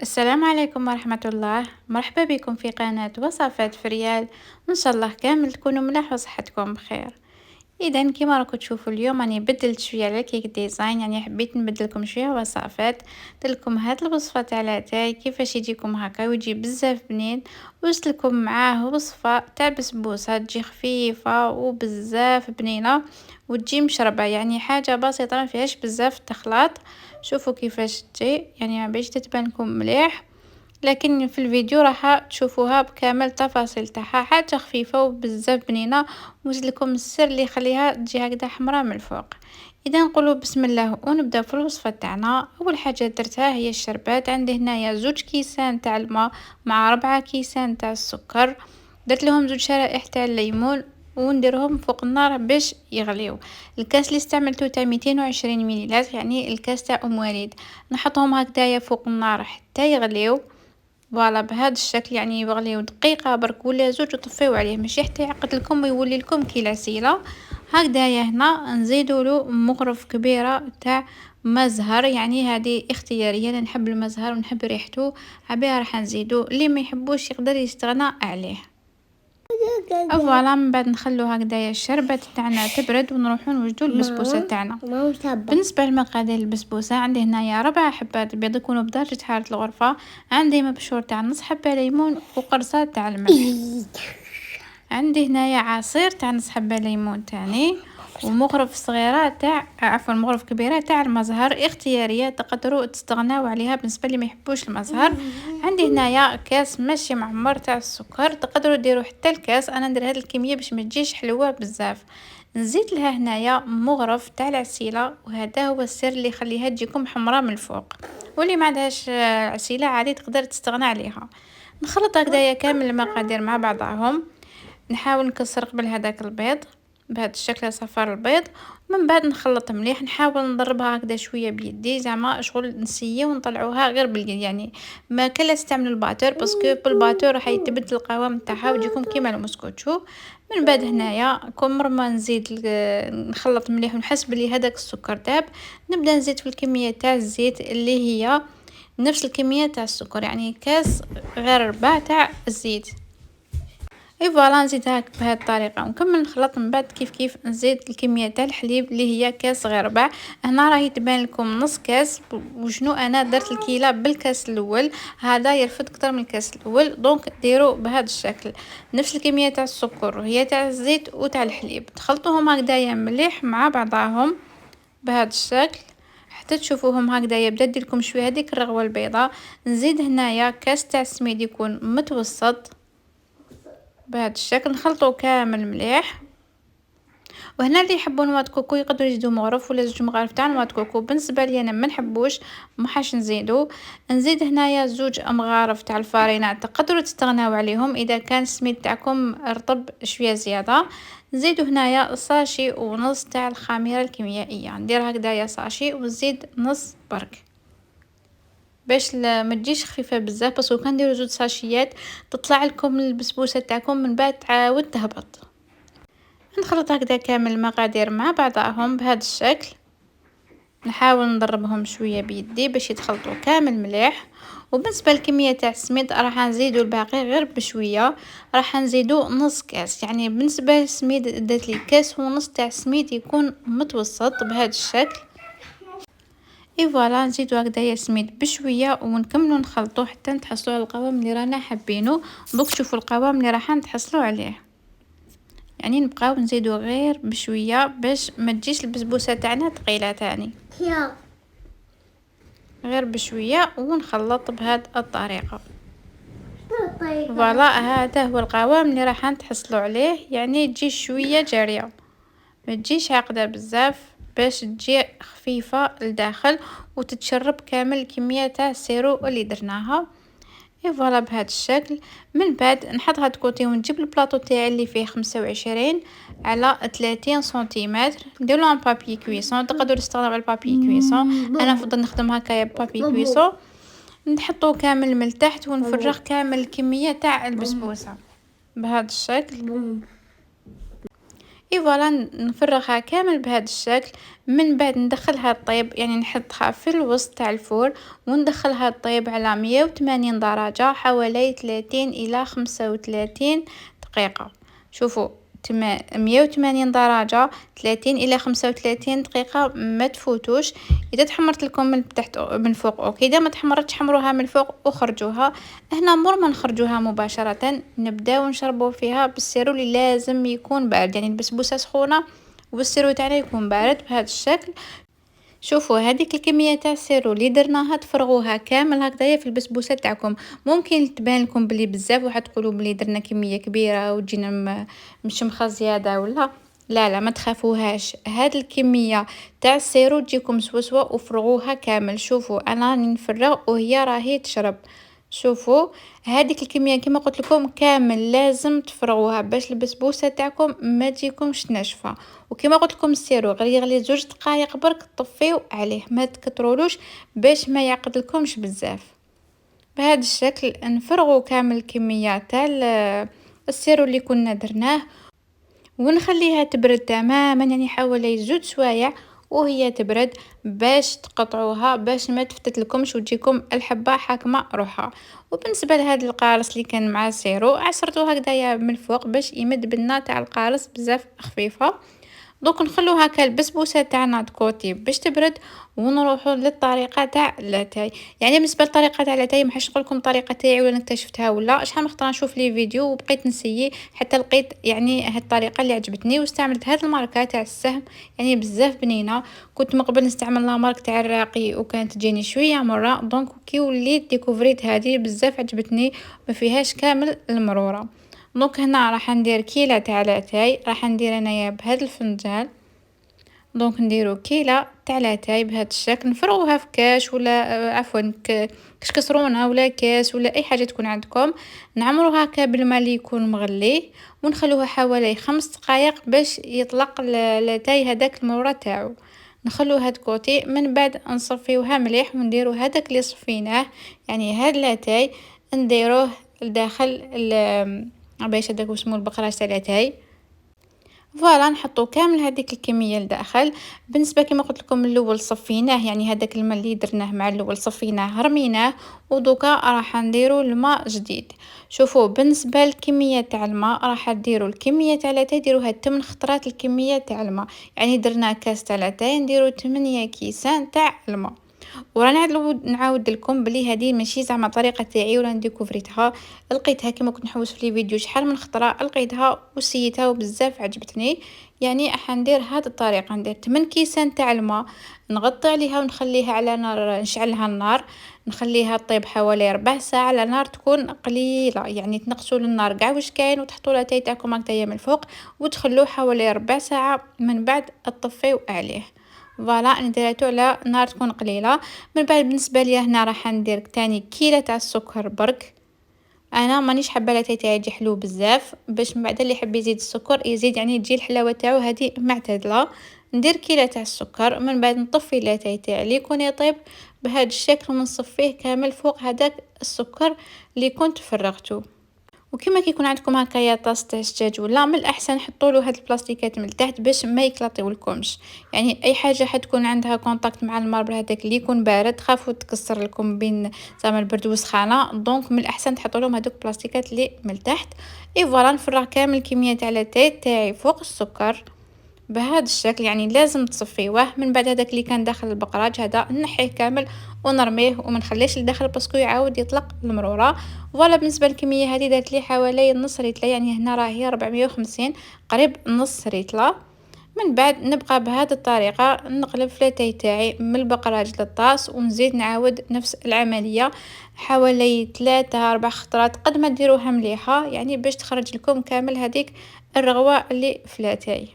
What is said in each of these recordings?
السلام عليكم ورحمة الله، مرحبا بكم في قناة وصفات فريال، وإن شاء الله كامل تكونوا ملاح وصحتكم بخير. إذا كيما راكم تشوفوا اليوم راني بدلت شوية على كيك ديزاين، يعني حبيت نبدلكم شوية وصفات. درتلكم هاد الوصفة تاع لاتاي كيفاش يجيكم هكا ويجي بزاف بنين، وزدت لكم معاه وصفة تاع بسبوسة تجي خفيفة وبزاف بنينة وتجي مشربة، يعني حاجة بسيطة ما فيهاش بزاف تخلاط. شوفوا كيفاش تجي، يعني ما باش تتبان لكم مليح، لكن في الفيديو راح تشوفوها بكامل تفاصيل تاعها، حاجه خفيفه وبزاف بنينه. وزيد لكم السر اللي يخليها تجي هكذا حمراء من الفوق. اذا نقولوا بسم الله ونبدا في الوصفه تاعنا. اول حاجه درتها هي الشربات، عندي هنايا 2 كيسان تاع الماء مع 4 كيسان تاع السكر. درت لهم 2 شرائح تاع الليمون ونديرهم فوق النار باش يغليو. الكاس اللي استعملته تاع 220 مليلتر، يعني الكاس تاع ام وليد. نحطهم هكذايا فوق النار حتى يغليو. فوالا بهذا الشكل، يعني يغليو دقيقة برك ولا زوج وطفيو عليه، ماشي حتى يعقد لكم ويولي لكم كي العسيلة. هكذايا هنا نزيدوا له مغرف كبيرة تاع مزهر، يعني هذه اختياريه، انا نحب المزهر ونحب ريحته. عبيها راح نزيدو، اللي ما يحبوش يقدر يستغنى عليه. فوالا من بعد نخلو هكذايا الشربات تاعنا تبرد ونروحو نوجدو البسبوسه تاعنا. بالنسبه لمقادير البسبوسه، عندي هنايا 4 حبات بيض يكونوا بدرجه حراره الغرفه، عندي مبشور تاع نص حبه ليمون وقرصه تاع الملح. عندي هنايا عصير تاع نص حبه ليمون تاني، ومغرف صغيره تاع عفوا مغرف كبيره تاع المزهر اختياريه، تقدروا تستغناو عليها بالنسبه اللي ما يحبوش المزهر. عندي هنايا كاس ماشي معمر تاع السكر، تقدروا ديروا حتى الكاس، انا ندير هذه الكميه باش ما تجيش حلوه بزاف. نزيد لها هنايا مغرف تاع العسيله، وهذا هو السر اللي يخليها تجيكم حمراء من الفوق. واللي ما عندهاش عسيله عادي تقدر تستغنى عليها. نخلط هكذايا كامل المقادير مع بعضهم. نحاول نكسر قبل هذاك البيض بهذا الشكل، صفار البيض. ومن بعد نخلط مليح، نحاول نضربها هكذا شويه بيدي، زعما شغل نسيو ونطلعوها غير باليد، يعني ما كلا تستعملوا الباتور باسكو بالباتور راح يتبدل القوام تاعها ويجيكم كيما المسكوتشو. من بعد هنايا كل ما نزيد نخلط مليح ونحس بلي هذاك السكر داب، نبدا نزيد في الكميه تاع الزيت اللي هي نفس الكميه تاع السكر، يعني كاس غير ربع تاع الزيت. اي فوالا نزيدها بهذه الطريقه ونكمل نخلط. من بعد كيف نزيد الكميه تاع الحليب اللي هي كاس غير ربع. هنا راهي تبان لكم نص كاس، وشنو انا درت الكيله بالكاس الاول، هذا يرفد اكثر من الكاس الاول، دونك ديروا بهذا الشكل نفس الكميه تاع السكر وهي تاع الزيت وتاع الحليب، تخلطوهم هكذايا مليح مع بعضهم بهذا الشكل حتى تشوفوهم هكذا. يبدا دير لكم شويه هذيك الرغوه البيضاء. نزيد هنايا كاس تاع السميد يكون متوسط بهذا الشكل، نخلطو كامل مليح. وهنا اللي يحبوا نواه كوكو يقدروا يزيدوا مغرف ولا 2 مغارف تاع نواه كوكو، بالنسبه لي انا ما نحبوش ما حاش نزيدو. نزيد هنايا 2 مغارف تاع الفارينة، تقدروا تستغناو عليهم اذا كان السميد تاعكم رطب شويه زياده. نزيدو هنايا ساشي ونص تاع الخميره الكيميائيه، ندير هكذايا ساشي ونزيد نص برك باش ما تجيش خفيفه بزاف، باسكو كان نديرو 2 ساشيات تطلع لكم البسبوسه تاعكم من بعد تعاود تهبط. نخلط هكذا كامل المقادير مع بعضهم بهذا الشكل، نحاول نضربهم شويه بيدي باش يتخلطوا كامل مليح. وبالنسبه للكميه تاع السميد راح نزيدو الباقي غير بشويه، راح نزيدو نص كاس، يعني بالنسبه للسميد درت لي كاس ونص تاع السميد يكون متوسط بهذا الشكل. اي فوالا نزيدو هكذايا سميد بشويه ونكملوا نخلطوه حتى نتحصلوا على القوام اللي رانا حابينه. دوك شوفوا القوام اللي راح نتحصلوا عليه، يعني نبقاو نزيدو غير بشويه باش ما تجيش البسبوسه تاعنا ثقيله تاني، غير بشويه ونخلط بهذه الطريقه. فوالا هذا هو القوام اللي راح نتحصلوا عليه، يعني تجي شويه جاريه ما تجيش عاقده بزاف باش تجي خفيفه لداخل وتتشرب كامل الكميه تاع السيرو اللي درناها. اي فوالا بهذا الشكل. من بعد نحط هاد كوتي ونجيب البلاطو تاعي اللي فيه 25 على 30 سنتيمتر، نديرو ان بابي كويسون، تقدروا تستغنوا على البابي كويسون، انا نفضل نخدم هكايا بابي كويسون. نحطو كامل من تحت ونفرغ كامل الكميه تاع البسبوسه بهذا الشكل. اي فوالا نفرغها كامل بهذا الشكل. من بعد ندخلها طيب، يعني نحطها في الوسط تاع الفور وندخلها طيب على 180 درجة حوالي 30 الى 35 دقيقة. شوفوا 180 درجة 30 الى 35 دقيقة، ما تفوتوش. اذا تحمرت لكم من تحت من فوق اوكي، اذا ما تحمرتش حمروها من فوق وخرجوها. هنا مور ما نخرجوها مباشرة نبداو نشربوا فيها بالسيرو اللي لازم يكون بارد، يعني البسبوسة سخونة والسيرو تاعنا يكون بارد بهذا الشكل. شوفوا هذيك الكميه تاع السيرو اللي درناها تفرغوها كامل هكذايا في البسبوسه تاعكم. ممكن تبان لكم بلي بزاف وحد تقولوا بلي درنا كميه كبيره وتجينا مشمخه زياده ولا لا لا، ما تخافوهاش. هاد الكميه تاع السيرو تجيكم سوسوه وفرغوها كامل. شوفوا انا راني نفرغ وهي راهي تشرب. شوفوا هذيك الكميه كما قلت لكم كامل لازم تفرغوها باش البسبوسه تاعكم ما تجيكمش ناشفه. وكما قلت لكم السيرو غير يغلي 2 دقائق برك طفيو عليه، ما تكترولوش باش ما يعقد لكمش بزاف. بهذا الشكل نفرغوا كامل الكميه تاع السيرو اللي كنا درناه ونخليها تبرد تماما، يعني حوالي 2 سوايع وهي تبرد باش تقطعوها باش ما تفتت لكمش وتجيكم الحبه حاكمه روحها. وبالنسبه لهذا القارص اللي كان مع سيرو عصرته هكذايا من الفوق باش يمد بالنا تاع القارص بزاف خفيفه. دوك نخلو هكا البسبوسه تاعنا دكوتي باش تبرد ونروحوا للطريقه تاع لاتاي. يعني بالنسبه للطريقه تاع لاتاي ما حش نقول لكم الطريقه تاعي ولا اكتشفتها ولا شحال من خطره نشوف لي فيديو وبقيت نسيي حتى لقيت يعني هاد الطريقه اللي عجبتني واستعملت هاد الماركه تاع السهم، يعني بزاف بنينه. كنت من قبل نستعمل لا مارك تاع الراقي وكانت تجيني شويه مره، دونك كي وليت ديكوفريت هذه بزاف عجبتني، ما فيهاش كامل المروره. دونك هنا راح ندير كيله تاع لاتاي، راح ندير انايا بهذا الفنجان. دونك نديرو كيله تاع لاتاي بهذا الشكل، نفرغوها في كاش ولا عفوا كسرونه ولا كاس ولا اي حاجه تكون عندكم. نعمروها هكا بالماء اللي يكون مغلي ونخلوها حوالي 5 دقائق باش يطلق لاتاي هذاك المرورة تاعو. نخلوها كوتي. من بعد نصفيوها مليح ونديرو هذاك اللي صفيناه، يعني هاد لاتاي نديروه لداخل باش هذاك اسمه البقراش تاع لاتاي. فوالا نحطو كامل هذيك الكميه لداخل. بالنسبه كما قلت لكم الاول صفيناه، يعني هذاك الماء اللي درناه مع الاول صفيناه رميناه ودوكا راح نديرو الماء جديد. شوفوا بالنسبه للكميه تاع الماء راح ديروا الكميه تاع لاتاي ديروها 8 خطرات الكميه تاع الماء، يعني درنا كاس تاع لاتاي نديرو 8 كيسان تاع الماء. وراني نعاود لكم بلي هذه ماشي زعما طريقه تاعي ولا نديكوفريتها، لقيتها كما كنت نحوس في لي فيديو شحال من خطره لقيتها وسيتها وبزاف عجبتني. يعني راح ندير هذه الطريقه، ندير 8 كيسان تاع الماء، نغطي عليها ونخليها على نار، نشعلها النار نخليها طيب حوالي 4 ساعة على نار تكون قليله، يعني تنقصوا النار كاع واش كاين وتحطوا لاتاي تاعكم هكايا من الفوق وتخلوه حوالي 4 ساعة. من بعد تطفيو عليه. فوالا نديراتو على نار تكون قليله. من بعد بالنسبه لي هنا راح ندير تاني كيله تاع السكر برك. انا مانيش حابه لاتاي تاعي يجي حلو بزاف، باش من بعد اللي يحب يزيد السكر يزيد، يعني تجي الحلاوه تاعو هذه معتدله. ندير كيله تاع السكر. من بعد نطفي لاتاي تاعي اللي يكون يطيب بهذا الشكل ونصفيه كامل فوق هذاك السكر اللي كنت فرغته. وكما كيكون عندكم هكايا طاس تاع الدجاج ولا من الاحسن حطوا له هاد البلاستيكات من التحت باش ما يكلاطيولكمش، يعني اي حاجه حتكون عندها كونتاكت مع الماربل هذاك اللي يكون بارد خافوا تكسر لكم بين زعما البرد والسخانه، دونك من الاحسن تحطوا لهم هذوك البلاستيكات اللي من التحت. اي فوالا نفرغ كامل الكميه تاع لاتاي تاعي فوق السكر بهذا الشكل، يعني لازم تصفيوه. من بعد هذاك اللي كان داخل البقراج هذا نحيه كامل ونرميه وما نخليش لداخل باسكو يعاود يطلق المروره. فوالا بالنسبه للكميه هذه دارت لي حوالي نص ريتله، يعني هنا راهي 450 قريب نص ريتله. من بعد نبقى بهذه الطريقه نقلب فلاتاي تاعي من البقراج للطاس ونزيد نعاود نفس العمليه حوالي 3 4 خطرات قد ما ديروها مليحه، يعني باش تخرج لكم كامل هذيك الرغوه اللي فلاتاي.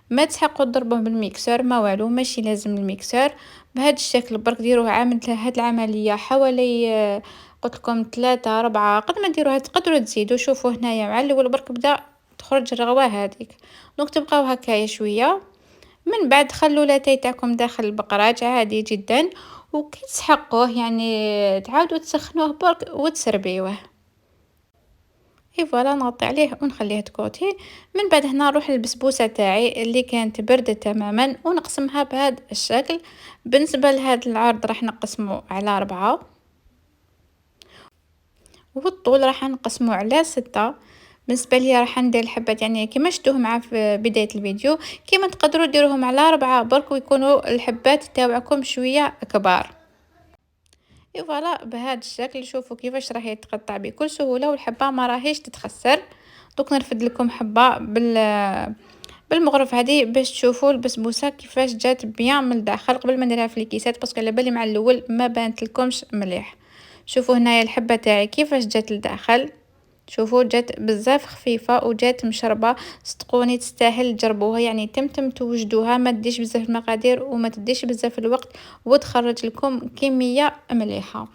ما تسحقوا تضربوه بالميكسور ما والو، ماشي لازم الميكسور. بهذا الشكل برك ديروه عامل هاد العمليه حوالي قلت لكم 3 4 قد ما ديروها تقدروا تزيدوا. شوفوا هنايا مع الاول برك بدا تخرج الرغوه هذيك، دونك تبقاو هكايا شويه. من بعد خلوا لاتاي تاعكم داخل البقراج عادي جدا، وكي تسحقوه يعني تعاودوا تسخنوه برك وتسربيوه. اي فوالا نغطي عليه ونخليه تكوتي. من بعد هنا نروح للبسبوسه تاعي اللي كانت باردة تماما ونقسمها بهذا الشكل. بالنسبه لهذا العرض راح نقسمه على 4، والطول راح نقسمه على 6. بالنسبه لي راح ندير الحبات يعني كيما شفتوه معاه في بدايه الفيديو، كيما تقدروا ديروهم على 4 برك ويكونوا الحبات تاوعكم شويه كبار. اي فوالا بهذا الشكل شوفوا كيفاش راهي تقطع بكل سهوله والحبه ما راهيش تتخسر. دوك نرفد لكم حبه بالمغرف هذه باش تشوفوا البسبوسه كيفاش جات بيان من الداخل قبل ما نديرها في الكيسات، باسكو على بالي مع الاول ما بانت لكمش مليح. شوفوا هنايا الحبه تاعي كيفاش جات لداخل، شوفوا جات بزاف خفيفه وجات مشربه. صدقوني تستاهل تجربوها، يعني تمتم توجدوها، ما تديش بزاف المقادير وما تديش بزاف الوقت وتخرج لكم كميه مليحه.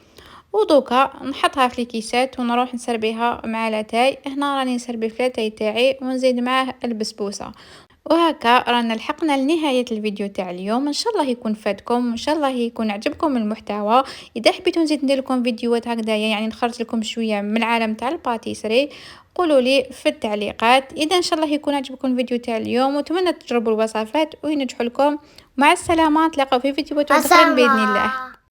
ودوكا نحطها في الكيسات ونروح نسربيها مع لاتاي. هنا راني نسربي في لاتاي تاعي ونزيد معاه البسبوسه. وهكا رانا لحقنا لنهاية الفيديو تاع اليوم، ان شاء الله يكون فاتكم وان شاء الله يكون عجبكم المحتوى. اذا حبيتوا نزيد ندير لكم فيديوهات هكذايا يعني نخرج لكم شويه من العالم تاع الباتيسري، قولوا لي في التعليقات. اذا ان شاء الله يكون عجبكم الفيديو تاع اليوم واتمنى تجربوا الوصفات وينجحوا لكم. مع السلامه، نتلاقاو في فيديوهات اخرين باذن الله.